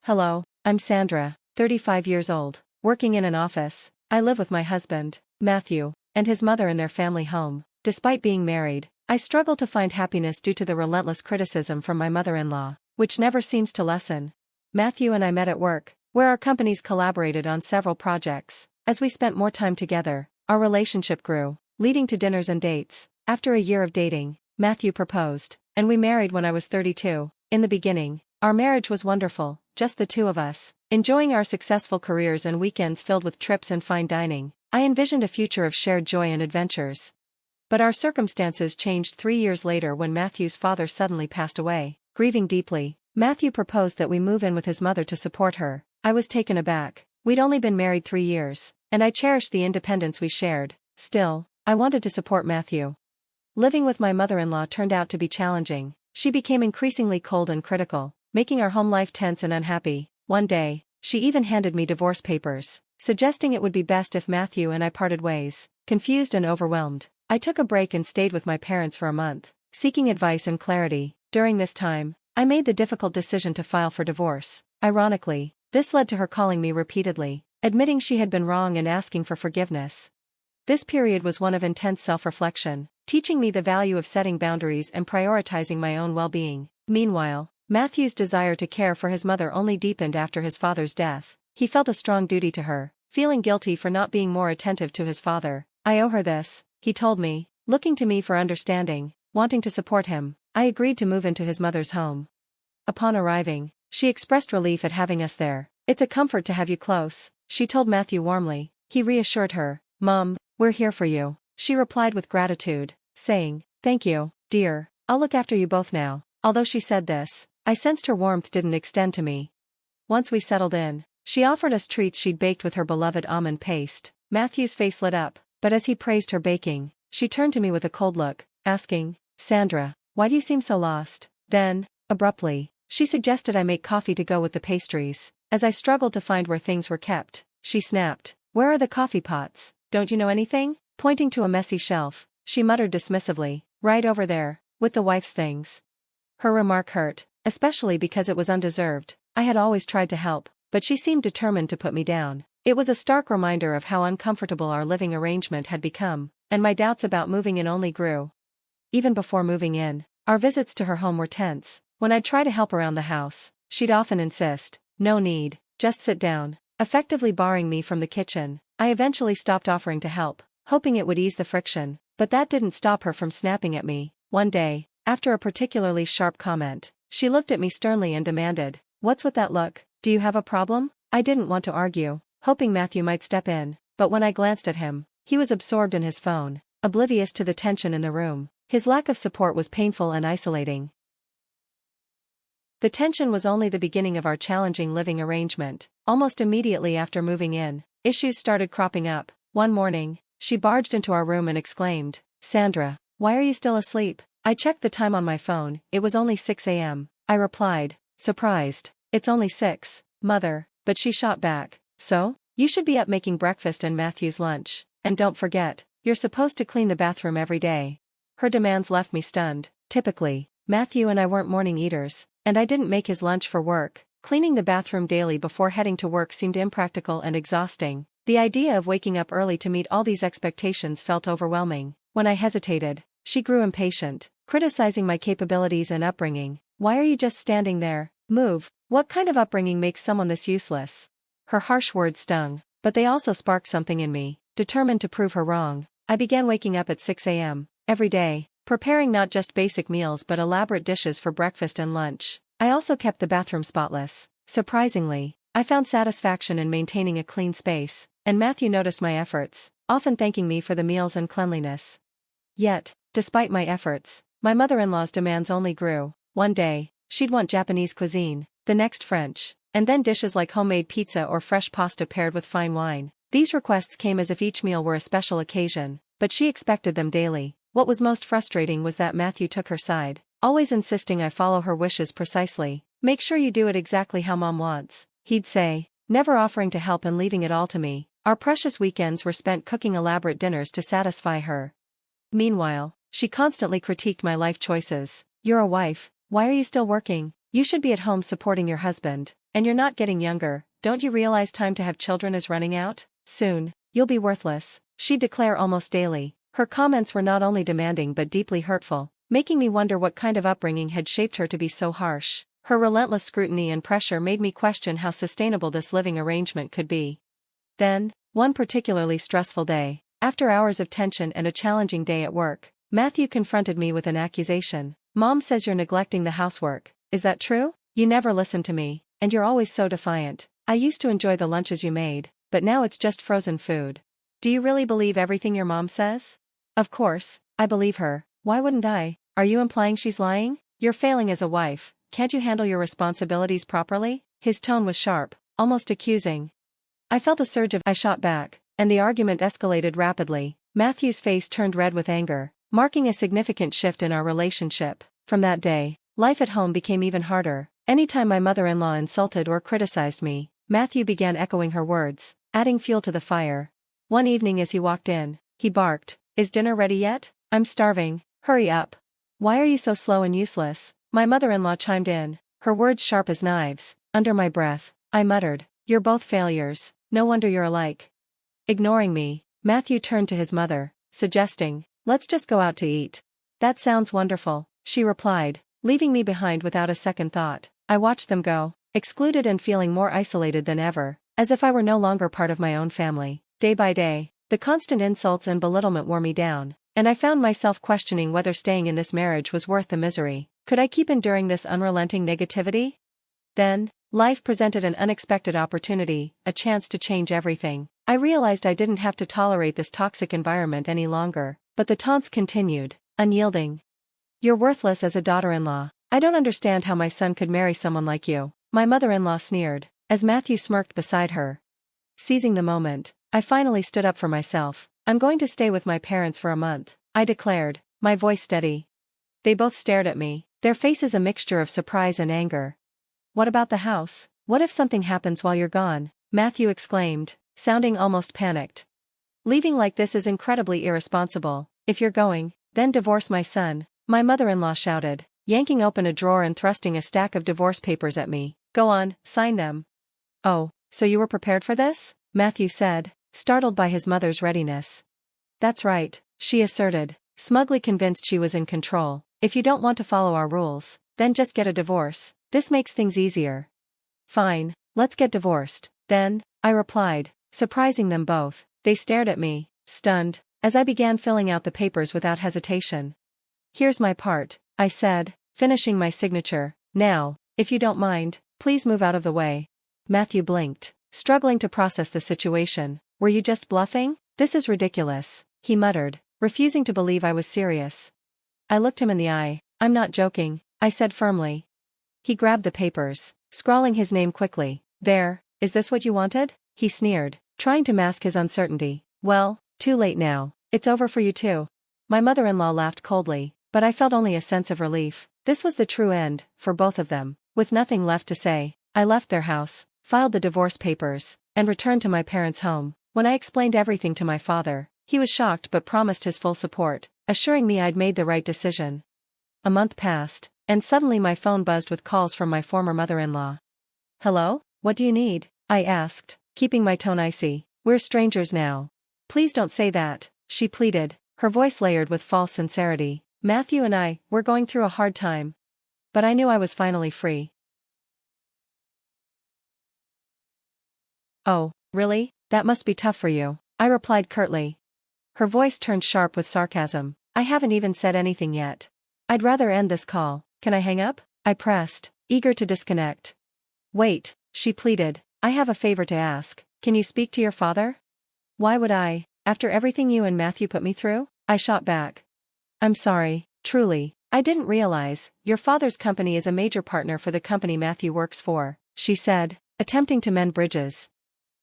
Hello, I'm Sandra, 35 years old, working in an office. I live with my husband, Matthew, and his mother in their family home. Despite being married, I struggle to find happiness due to the relentless criticism from my mother-in-law, which never seems to lessen. Matthew and I met at work, where our companies collaborated on several projects. As we spent more time together, our relationship grew, leading to dinners and dates. After a year of dating, Matthew proposed, and we married when I was 32. In the beginning, our marriage was wonderful, just the two of us, enjoying our successful careers and weekends filled with trips and fine dining. I envisioned a future of shared joy and adventures. But our circumstances changed 3 years later when Matthew's father suddenly passed away. Grieving deeply, Matthew proposed that we move in with his mother to support her. I was taken aback. We'd only been married 3 years, and I cherished the independence we shared. Still, I wanted to support Matthew. Living with my mother-in-law turned out to be challenging. She became increasingly cold and critical, making our home life tense and unhappy. One day, she even handed me divorce papers, suggesting it would be best if Matthew and I parted ways. Confused and overwhelmed, I took a break and stayed with my parents for a month, seeking advice and clarity. During this time, I made the difficult decision to file for divorce. Ironically, this led to her calling me repeatedly, admitting she had been wrong and asking for forgiveness. This period was one of intense self-reflection, teaching me the value of setting boundaries and prioritizing my own well-being. Meanwhile, Matthew's desire to care for his mother only deepened after his father's death. He felt a strong duty to her, feeling guilty for not being more attentive to his father. "I owe her this," he told me, looking to me for understanding. Wanting to support him, I agreed to move into his mother's home. Upon arriving, she expressed relief at having us there. "It's a comfort to have you close," she told Matthew warmly. He reassured her. "Mom, we're here for you," she replied with gratitude, saying, "Thank you, dear, I'll look after you both now." Although she said this, I sensed her warmth didn't extend to me. Once we settled in, she offered us treats she'd baked with her beloved almond paste. Matthew's face lit up, but as he praised her baking, she turned to me with a cold look, asking, "Sandra, why do you seem so lost?" Then, abruptly, she suggested I make coffee to go with the pastries. As I struggled to find where things were kept, she snapped, "Where are the coffee pots? Don't you know anything?" Pointing to a messy shelf, she muttered dismissively, "Right over there, with the wife's things." Her remark hurt, especially because it was undeserved. I had always tried to help, but she seemed determined to put me down. It was a stark reminder of how uncomfortable our living arrangement had become, and my doubts about moving in only grew. Even before moving in, our visits to her home were tense. When I'd try to help around the house, she'd often insist, "No need, just sit down," effectively barring me from the kitchen. I eventually stopped offering to help, hoping it would ease the friction, but that didn't stop her from snapping at me. One day, after a particularly sharp comment, she looked at me sternly and demanded, "What's with that look? Do you have a problem?" I didn't want to argue, hoping Matthew might step in, but when I glanced at him, he was absorbed in his phone, oblivious to the tension in the room. His lack of support was painful and isolating. The tension was only the beginning of our challenging living arrangement. Almost immediately after moving in, issues started cropping up. One morning, she barged into our room and exclaimed, "Sandra, why are you still asleep?" I checked the time on my phone. It was only 6 a.m. I replied, surprised, "It's only 6, Mother," but she shot back, "So? You should be up making breakfast and Matthew's lunch. And don't forget, you're supposed to clean the bathroom every day." Her demands left me stunned. Typically, Matthew and I weren't morning eaters, and I didn't make his lunch for work. Cleaning the bathroom daily before heading to work seemed impractical and exhausting. The idea of waking up early to meet all these expectations felt overwhelming. When I hesitated, she grew impatient, criticizing my capabilities and upbringing. "Why are you just standing there? Move. What kind of upbringing makes someone this useless?" Her harsh words stung, but they also sparked something in me. Determined to prove her wrong, I began waking up at 6 a.m. every day, preparing not just basic meals but elaborate dishes for breakfast and lunch. I also kept the bathroom spotless. Surprisingly, I found satisfaction in maintaining a clean space, and Matthew noticed my efforts, often thanking me for the meals and cleanliness. Yet, despite my efforts, my mother-in-law's demands only grew. One day, she'd want Japanese cuisine, the next French, and then dishes like homemade pizza or fresh pasta paired with fine wine. These requests came as if each meal were a special occasion, but she expected them daily. What was most frustrating was that Matthew took her side, always insisting I follow her wishes precisely. "Make sure you do it exactly how Mom wants," he'd say, never offering to help and leaving it all to me. Our precious weekends were spent cooking elaborate dinners to satisfy her. Meanwhile, she constantly critiqued my life choices. "You're a wife, why are you still working? You should be at home supporting your husband." And you're not getting younger, don't you realize time to have children is running out? Soon, you'll be worthless, she'd declare almost daily. Her comments were not only demanding but deeply hurtful, making me wonder what kind of upbringing had shaped her to be so harsh. Her relentless scrutiny and pressure made me question how sustainable this living arrangement could be. Then, one particularly stressful day, after hours of tension and a challenging day at work, Matthew confronted me with an accusation. Mom says you're neglecting the housework. Is that true? You never listen to me, and you're always so defiant. I used to enjoy the lunches you made, but now it's just frozen food. Do you really believe everything your mom says? Of course, I believe her. Why wouldn't I? Are you implying she's lying? You're failing as a wife. Can't you handle your responsibilities properly? His tone was sharp, almost accusing. I felt a surge of I shot back, and the argument escalated rapidly. Matthew's face turned red with anger, marking a significant shift in our relationship. From that day, life at home became even harder. Anytime my mother-in-law insulted or criticized me, Matthew began echoing her words, adding fuel to the fire. One evening as he walked in, he barked, "Is dinner ready yet? I'm starving, hurry up." "Why are you so slow and useless?" my mother-in-law chimed in, her words sharp as knives. Under my breath, I muttered, "You're both failures, no wonder you're alike." Ignoring me, Matthew turned to his mother, suggesting, "Let's just go out to eat." "That sounds wonderful," she replied, leaving me behind without a second thought. I watched them go, excluded and feeling more isolated than ever, as if I were no longer part of my own family. Day by day, the constant insults and belittlement wore me down, and I found myself questioning whether staying in this marriage was worth the misery. Could I keep enduring this unrelenting negativity? Then, life presented an unexpected opportunity, a chance to change everything. I realized I didn't have to tolerate this toxic environment any longer, but the taunts continued, unyielding. "You're worthless as a daughter-in-law. I don't understand how my son could marry someone like you," my mother-in-law sneered, as Matthew smirked beside her. Seizing the moment, I finally stood up for myself. "I'm going to stay with my parents for a month," I declared, my voice steady. They both stared at me, their faces a mixture of surprise and anger. "What about the house? What if something happens while you're gone?" Matthew exclaimed, sounding almost panicked. "Leaving like this is incredibly irresponsible. If you're going, then divorce my son," my mother-in-law shouted, yanking open a drawer and thrusting a stack of divorce papers at me. "Go on, sign them." "Oh, so you were prepared for this?" Matthew said, startled by his mother's readiness. "That's right," she asserted, smugly convinced she was in control. "If you don't want to follow our rules, then just get a divorce. This makes things easier." "Fine, let's get divorced, then," I replied, surprising them both. They stared at me, stunned, as I began filling out the papers without hesitation. "Here's my part," I said, finishing my signature. "Now, if you don't mind, please move out of the way." Matthew blinked, struggling to process the situation. "Were you just bluffing? This is ridiculous," he muttered, refusing to believe I was serious. I looked him in the eye. "I'm not joking," I said firmly. He grabbed the papers, scrawling his name quickly. "There, is this what you wanted?" he sneered, trying to mask his uncertainty. "Well, too late now. It's over for you too." My mother-in-law laughed coldly, but I felt only a sense of relief. This was the true end, for both of them. With nothing left to say, I left their house, filed the divorce papers, and returned to my parents' home. When I explained everything to my father, he was shocked but promised his full support, assuring me I'd made the right decision. A month passed, and suddenly my phone buzzed with calls from my former mother-in-law. "Hello? What do you need?" I asked, keeping my tone icy. "We're strangers now." "Please don't say that," she pleaded, her voice layered with false sincerity. "Matthew and I, we're going through a hard time." But I knew I was finally free. "Oh, really? That must be tough for you," I replied curtly. Her voice turned sharp with sarcasm. "I haven't even said anything yet. I'd rather end this call. Can I hang up?" I pressed, eager to disconnect. "Wait," she pleaded, "I have a favor to ask. Can you speak to your father?" "Why would I, after everything you and Matthew put me through?" I shot back. "I'm sorry, truly, I didn't realize, your father's company is a major partner for the company Matthew works for," she said, attempting to mend bridges.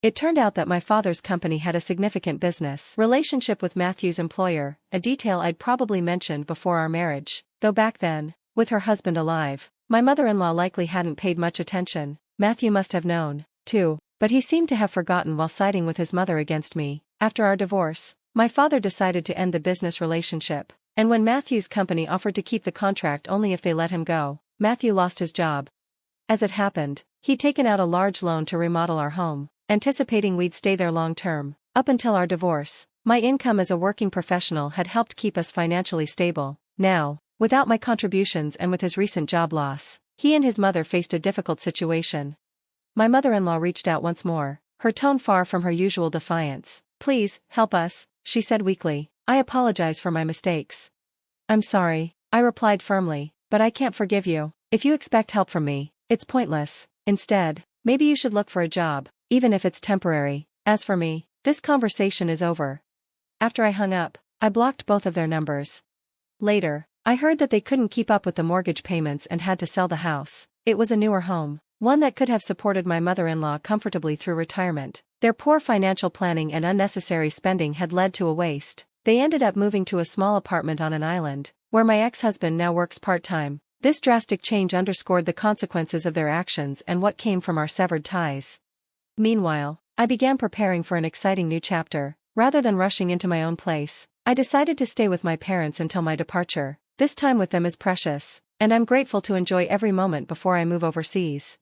It turned out that my father's company had a significant business relationship with Matthew's employer, a detail I'd probably mentioned before our marriage, though back then, with her husband alive, my mother-in-law likely hadn't paid much attention. Matthew must have known, too, but he seemed to have forgotten while siding with his mother against me. After our divorce, my father decided to end the business relationship, and when Matthew's company offered to keep the contract only if they let him go, Matthew lost his job. As it happened, He'd taken out a large loan to remodel our home, anticipating we'd stay there long term. Up until our divorce, my income as a working professional had helped keep us financially stable. Now, without my contributions and with his recent job loss, he and his mother faced a difficult situation. My mother-in-law reached out once more, her tone far from her usual defiance. "Please, help us," she said weakly. "I apologize for my mistakes." "I'm sorry," I replied firmly, "but I can't forgive you. If you expect help from me, it's pointless. Instead, maybe you should look for a job, even if it's temporary. As for me, this conversation is over." After I hung up, I blocked both of their numbers. Later, I heard that they couldn't keep up with the mortgage payments and had to sell the house. It was a newer home, one that could have supported my mother-in-law comfortably through retirement. Their poor financial planning and unnecessary spending had led to a waste. They ended up moving to a small apartment on an island, where my ex-husband now works part-time. This drastic change underscored the consequences of their actions and what came from our severed ties. Meanwhile, I began preparing for an exciting new chapter. Rather than rushing into my own place, I decided to stay with my parents until my departure. This time with them is precious, and I'm grateful to enjoy every moment before I move overseas.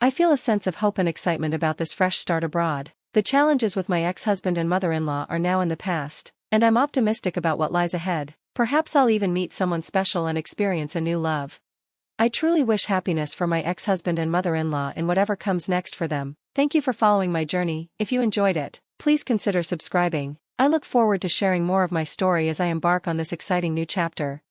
I feel a sense of hope and excitement about this fresh start abroad. The challenges with my ex-husband and mother-in-law are now in the past, and I'm optimistic about what lies ahead. Perhaps I'll even meet someone special and experience a new love. I truly wish happiness for my ex-husband and mother-in-law in whatever comes next for them. Thank you for following my journey. If you enjoyed it, please consider subscribing. I look forward to sharing more of my story as I embark on this exciting new chapter.